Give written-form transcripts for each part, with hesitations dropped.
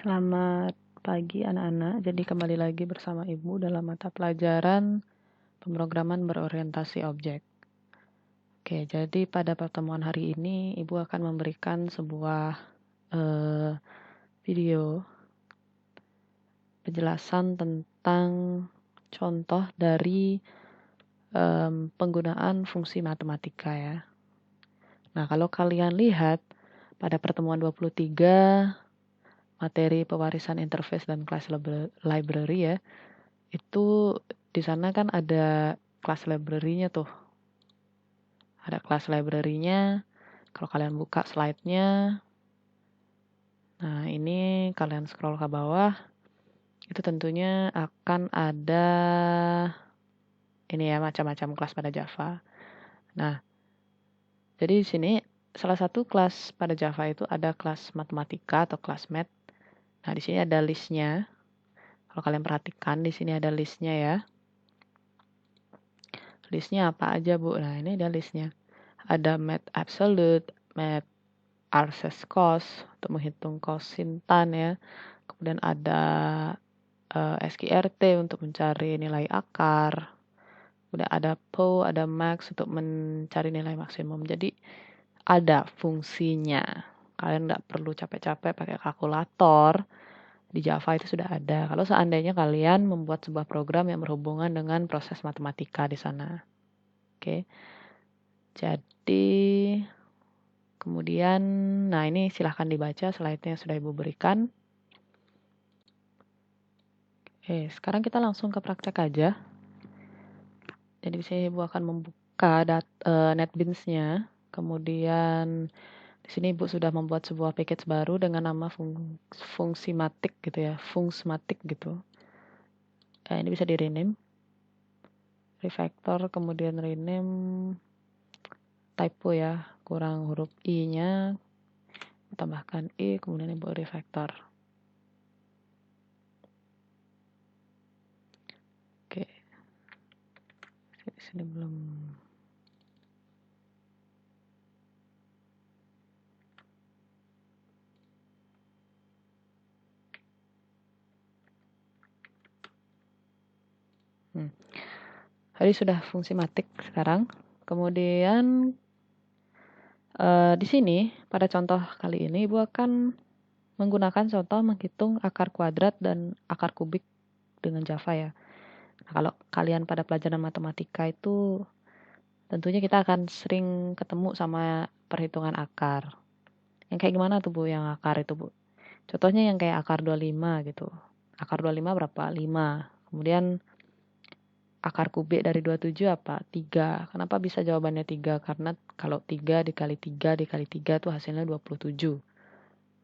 Selamat pagi anak-anak. Jadi kembali lagi bersama Ibu dalam mata pelajaran pemrograman berorientasi objek. Oke, jadi pada pertemuan hari ini Ibu akan memberikan sebuah video penjelasan tentang contoh dari penggunaan fungsi matematika ya. Nah, kalau kalian lihat pada pertemuan 23 materi pewarisan interface dan class library ya, itu di sana kan ada class library-nya tuh. Ada class library-nya. Kalau kalian buka slide-nya, nah ini kalian scroll ke bawah, itu tentunya akan ada ini ya, macam-macam kelas pada Java. Nah, jadi di sini salah satu kelas pada Java itu ada kelas matematika atau kelas math. Nah, di sini ada list-nya. Kalau kalian perhatikan, di sini ada list-nya ya. List-nya apa aja, Bu? Nah, ini ada list-nya. Ada math absolute, math access cost untuk menghitung kosintan ya. Kemudian ada SQRT untuk mencari nilai akar. Kemudian ada PO, ada max untuk mencari nilai maksimum. Jadi ada fungsinya. Kalian nggak perlu capek-capek pakai kalkulator. Di Java itu sudah ada. Kalau seandainya kalian membuat sebuah program yang berhubungan dengan proses matematika di sana. Oke. Jadi kemudian, nah ini silahkan dibaca slide-nya yang sudah Ibu berikan. Oke, sekarang kita langsung ke praktek aja. Jadi di sini Ibu akan membuka NetBeans-nya. Kemudian di sini Ibu sudah membuat sebuah package baru dengan nama fungsimatik gitu ya, fungsmatik gitu. Ini bisa di rename, refactor, kemudian rename, typo ya, kurang huruf i-nya, tambahkan i, kemudian Ibu refactor. Oke, di sini belum. Tadi sudah fungsi matik sekarang. Kemudian di sini pada contoh kali ini Ibu akan menggunakan contoh menghitung akar kuadrat dan akar kubik dengan Java ya. Nah, kalau kalian pada pelajaran matematika itu tentunya kita akan sering ketemu sama perhitungan akar. Yang kayak gimana tuh Bu yang akar itu Bu? Contohnya yang kayak akar 25 gitu. Akar 25 berapa? 5. Kemudian akar kubik dari 27 apa? 3. Kenapa bisa jawabannya 3? Karena kalau 3 dikali 3 dikali 3 itu hasilnya 27.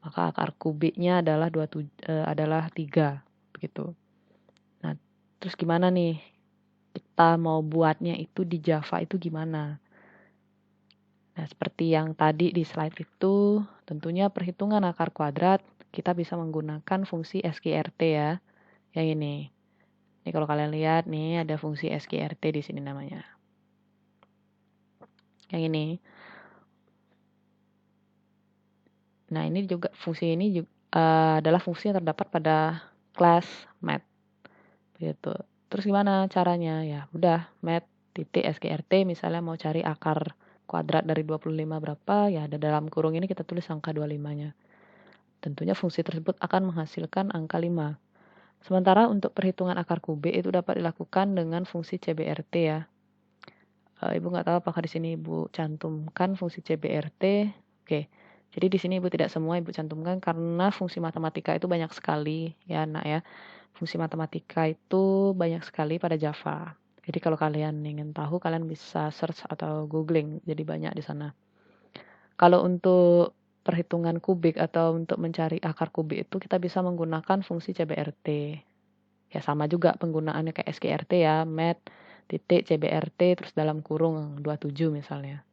Maka akar kubiknya adalah 3. Begitu. Nah, terus gimana nih? Kita mau buatnya itu di Java itu gimana? Nah, seperti yang tadi di slide itu, tentunya perhitungan akar kuadrat, kita bisa menggunakan fungsi SQRT ya. Yang ini. Ini kalau kalian lihat nih ada fungsi SQRT di sini namanya. Yang ini. Nah, ini juga fungsi ini juga, adalah fungsi yang terdapat pada kelas math. Begitu. Terus gimana caranya? Ya, udah math.sqrt misalnya mau cari akar kuadrat dari 25 berapa, ya ada dalam kurung ini kita tulis angka 25-nya. Tentunya fungsi tersebut akan menghasilkan angka 5. Sementara untuk perhitungan akar kubik itu dapat dilakukan dengan fungsi CBRT ya. Ibu nggak tahu apakah di sini Ibu cantumkan fungsi CBRT. Oke. Jadi di sini Ibu tidak semua Ibu cantumkan karena fungsi matematika itu banyak sekali ya, Nak ya. Fungsi matematika itu banyak sekali pada Java. Jadi kalau kalian ingin tahu kalian bisa search atau googling. Jadi banyak di sana. Kalau untuk perhitungan kubik atau untuk mencari akar kubik itu kita bisa menggunakan fungsi CBRT. Ya sama juga penggunaannya kayak SQRT ya, math.cbrt terus dalam kurung 27 misalnya.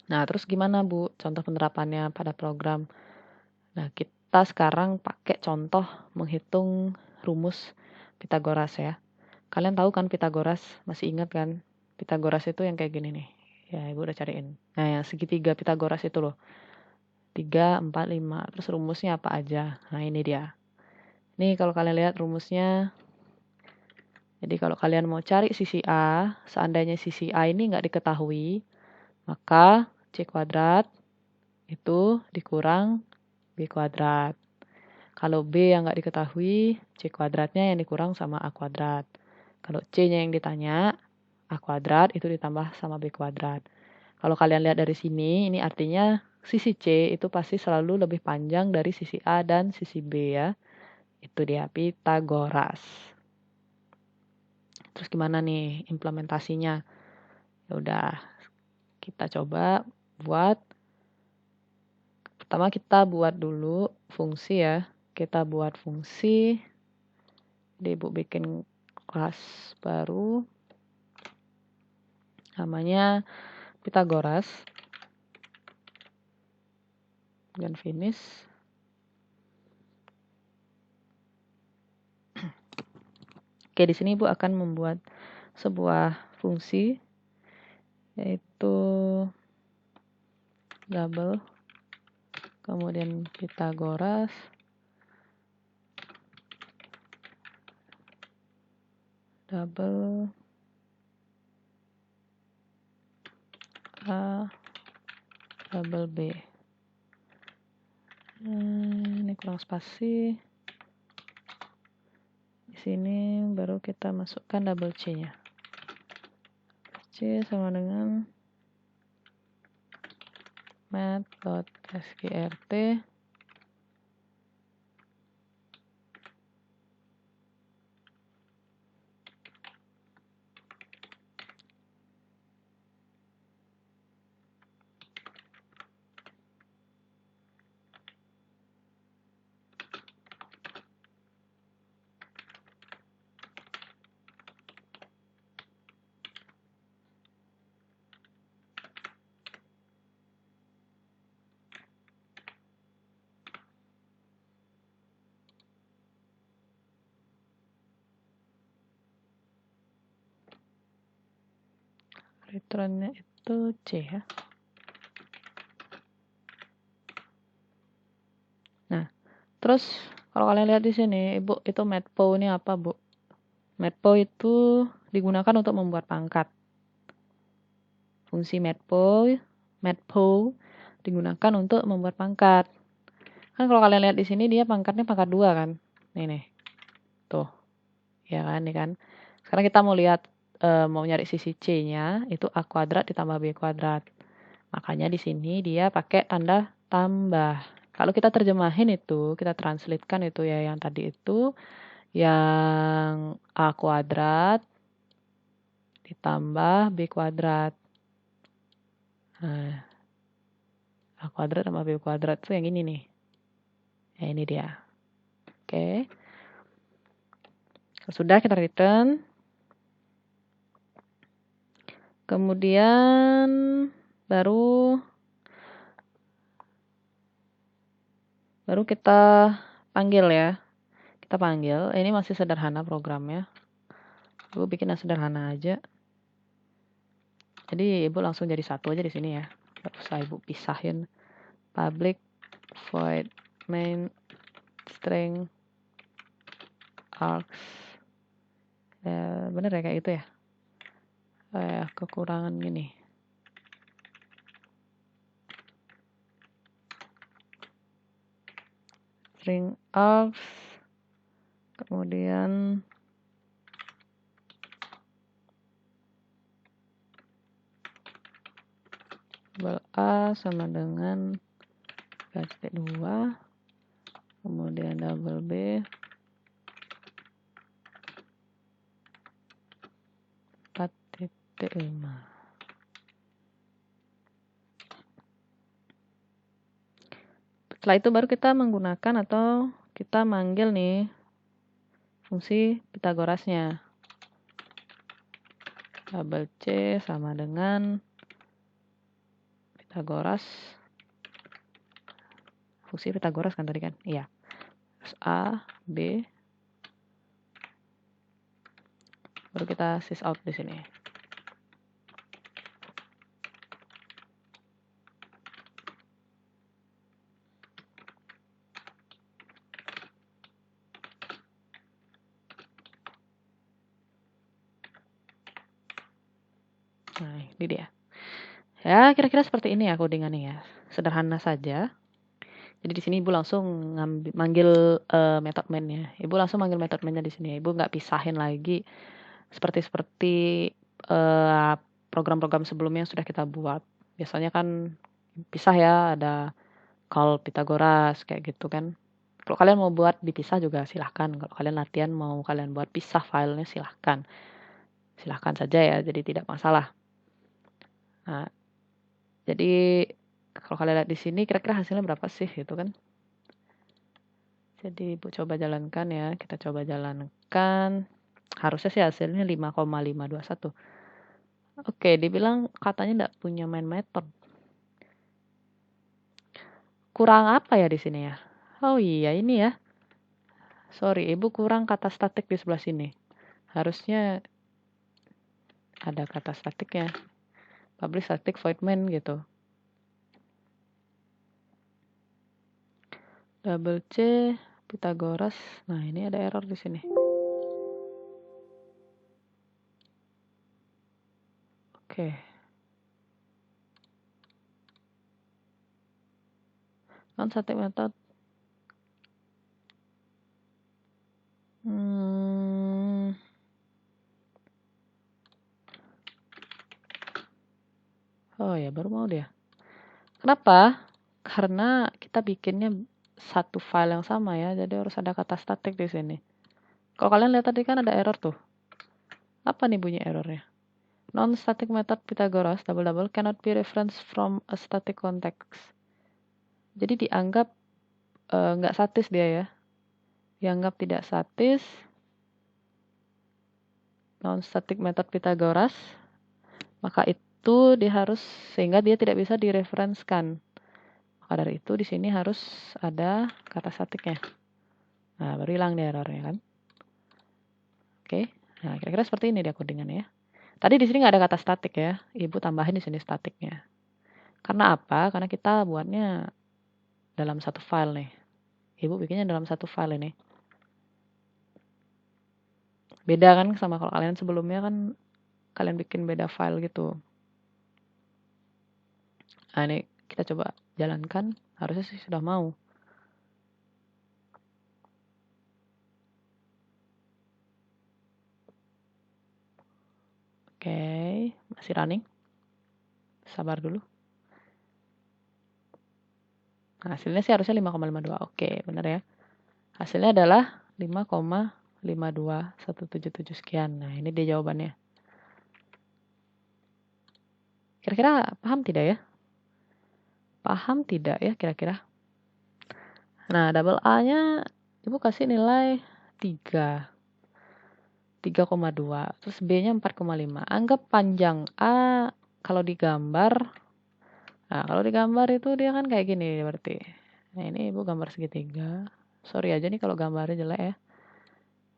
Nah, terus gimana Bu contoh penerapannya pada program? Nah, kita sekarang pakai contoh menghitung rumus Pitagoras ya. Kalian tahu kan Pitagoras? Masih ingat kan? Pitagoras itu yang kayak gini nih. Ya, Ibu udah cariin. Nah, yang segitiga Pitagoras itu loh. 3, 4, 5. Terus rumusnya apa aja? Nah, ini dia. Ini kalau kalian lihat rumusnya. Jadi kalau kalian mau cari sisi A, seandainya sisi A ini nggak diketahui, maka C kuadrat itu dikurang B kuadrat. Kalau B yang nggak diketahui, C kuadratnya yang dikurang sama A kuadrat. Kalau C-nya yang ditanya, A kuadrat itu ditambah sama B kuadrat. Kalau kalian lihat dari sini, ini artinya sisi C itu pasti selalu lebih panjang dari sisi A dan sisi B ya. Itu dia Pitagoras. Terus gimana nih implementasinya? Ya udah, kita coba buat. Pertama kita buat dulu fungsi ya. Kita buat fungsi. Jadi Ibu bikin kelas baru. Namanya Pitagoras. Dan finish. Oke, di sini Ibu akan membuat sebuah fungsi yaitu double kemudian Pitagoras double A double B. Ini kurang spasi. Di sini baru kita masukkan double C-nya. C sama dengan math.sqrt returnnya itu C ya. Nah, terus kalau kalian lihat di sini, Ibu, itu matplow ini apa, Bu? Matplow itu digunakan untuk membuat pangkat. Fungsi matplow digunakan untuk membuat pangkat. Kan kalau kalian lihat di sini dia pangkatnya pangkat 2 kan? Nih. Tuh. Ya kan, nih kan. Sekarang kita mau lihat mau nyari sisi C-nya itu A kuadrat ditambah B kuadrat. Makanya di sini dia pakai tanda tambah. Kalau kita terjemahin itu, kita translatekan itu ya yang tadi itu yang A kuadrat ditambah B kuadrat. Nah, A kuadrat tambah B kuadrat itu yang ini nih. Ya ini dia. Oke. Sudah kita return. Kemudian baru kita panggil ya. Kita panggil. Ini masih sederhana programnya. Ibu bikin yang sederhana aja. Jadi Ibu langsung jadi satu aja di sini ya. Nggak usah Ibu pisahin. Public void main string args. Bener ya kayak gitu ya. Kekurangan gini. String args. Kemudian double A sama dengan 2, kemudian double B 4.5. Setelah itu baru kita menggunakan atau kita manggil nih fungsi Pitagorasnya. Double C sama dengan Pitagoras. Fungsi Pitagoras kan tadi kan? Iya. Terus A, B. Baru kita sys out di sini. Nah, ini dia. Ya, kira-kira seperti ini ya codingannya ya. Sederhana saja. Jadi di sini Ibu langsung manggil method main-nya. Ibu langsung manggil method main-nya di sini. Ibu nggak pisahin lagi seperti eh, program-program sebelumnya yang sudah kita buat. Biasanya kan pisah ya, ada call Pythagoras kayak gitu kan. Kalau kalian mau buat dipisah juga silahkan. Kalau kalian latihan mau kalian buat pisah filenya silahkan. Silahkan saja ya, jadi tidak masalah. Nah, jadi kalau kalian lihat di sini kira-kira hasilnya berapa sih gitu kan. Jadi Ibu coba jalankan ya, kita coba jalankan. Harusnya sih hasilnya 5,521. Oke, dibilang katanya tidak punya main method. Kurang apa ya di sini ya? Oh iya ini ya. Sorry, Ibu kurang kata statik di sebelah sini. Harusnya ada kata statiknya. Public static void main gitu. Double C Pythagoras. Nah, ini ada error di sini. Oke. Non-static method. Oh ya, baru mau dia. Kenapa? Karena kita bikinnya satu file yang sama ya, jadi harus ada kata static di sini. Kalau kalian lihat tadi kan ada error tuh. Apa nih bunyi errornya? Non-static method Pythagoras double-double cannot be referenced from a static context. Jadi dianggap nggak statis dia ya. Dianggap tidak statis. Non-static method Pythagoras. Maka itu dia harus, sehingga dia tidak bisa direferenskan. Maka dari itu di sini harus ada kata statiknya. Nah, baru hilang deh errornya kan. Oke. Nah, kira-kira seperti ini dia codingannya ya. Tadi di sini nggak ada kata statik ya. Ibu tambahin di sini statiknya. Karena apa? Karena kita buatnya dalam satu file nih. Ibu bikinnya dalam satu file ini. Beda kan sama kalau kalian sebelumnya kan kalian bikin beda file gitu. Nah, ini kita coba jalankan. Harusnya sih sudah mau. Oke, masih running. Sabar dulu. Nah, hasilnya sih harusnya 5,52. Oke, benar ya. Hasilnya adalah 5,52177 sekian. Nah, ini dia jawabannya. Kira-kira paham tidak ya? Paham tidak ya kira-kira? Nah, double A-nya Ibu kasih nilai 3. 3,2. Terus B-nya 4,5. Anggap panjang A kalau digambar. Nah, kalau digambar itu dia kan kayak gini berarti. Nah, ini Ibu gambar segitiga. Sorry aja nih kalau gambarnya jelek ya.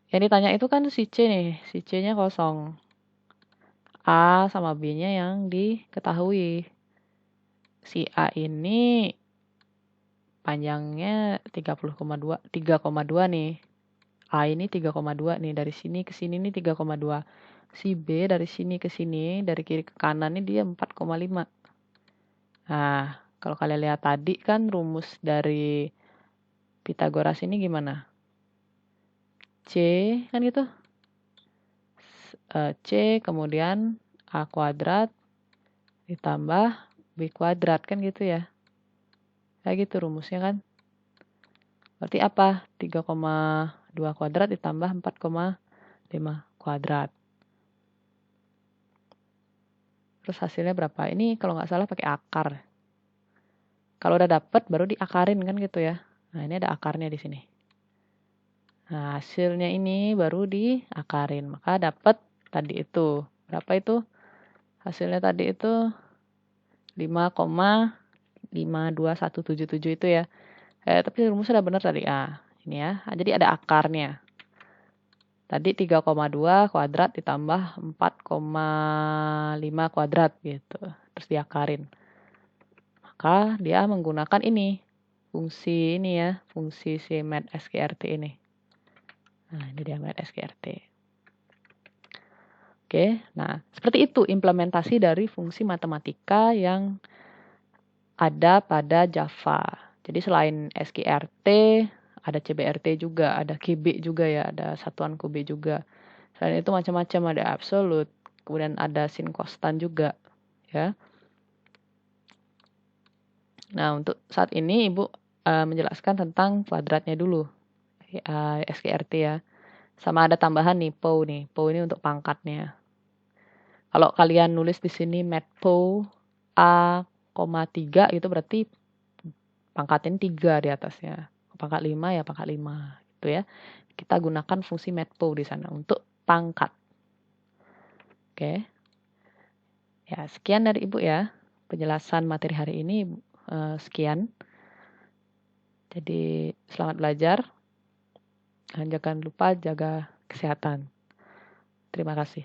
Yang ditanya itu kan si C nih. Si C-nya kosong. A sama B-nya yang diketahui. Si A ini panjangnya 3,2 nih. A ini 3,2 nih, dari sini ke sini nih 3,2. Si B dari sini ke sini, dari kiri ke kanan nih dia 4,5. Nah, kalau kalian lihat tadi kan rumus dari Pythagoras ini gimana? C kan gitu. C kemudian A kuadrat ditambah B kuadrat kan gitu ya. Kayak gitu rumusnya kan. Berarti apa? 3,2 kuadrat ditambah 4,5 kuadrat. Terus hasilnya berapa? Ini kalau nggak salah pakai akar. Kalau udah dapet baru diakarin kan gitu ya. Nah, ini ada akarnya di sini. Nah, hasilnya ini baru diakarin. Maka dapat tadi itu. Berapa itu? Hasilnya tadi itu 5,52177 itu ya. Tapi rumusnya udah benar tadi. Ini ya. Jadi ada akarnya. Tadi 3,2 kuadrat ditambah 4,5 kuadrat gitu. Terus diakarin. Maka dia menggunakan ini. Fungsi ini ya. Fungsi si math SQRT ini. Nah, ini dia math SQRT. Oke, Oke, nah seperti itu implementasi dari fungsi matematika yang ada pada Java. Jadi selain SQRT, ada CBRT juga, ada KB juga ya, ada satuan QB juga. Selain itu macam-macam, ada absolute, kemudian ada sin konstan juga, ya. Nah, untuk saat ini Ibu menjelaskan tentang kuadratnya dulu, SQRT ya. Sama ada tambahan nih, POW nih. POW ini untuk pangkatnya. Kalau kalian nulis di sini matPOW A, 3 itu berarti pangkatin 3 di atasnya. Pangkat 5 ya pangkat 5 gitu ya. Kita gunakan fungsi matPOW di sana untuk pangkat. Oke. Ya, sekian dari Ibu ya. Penjelasan materi hari ini sekian. Jadi selamat belajar. Dan jangan lupa jaga kesehatan. Terima kasih.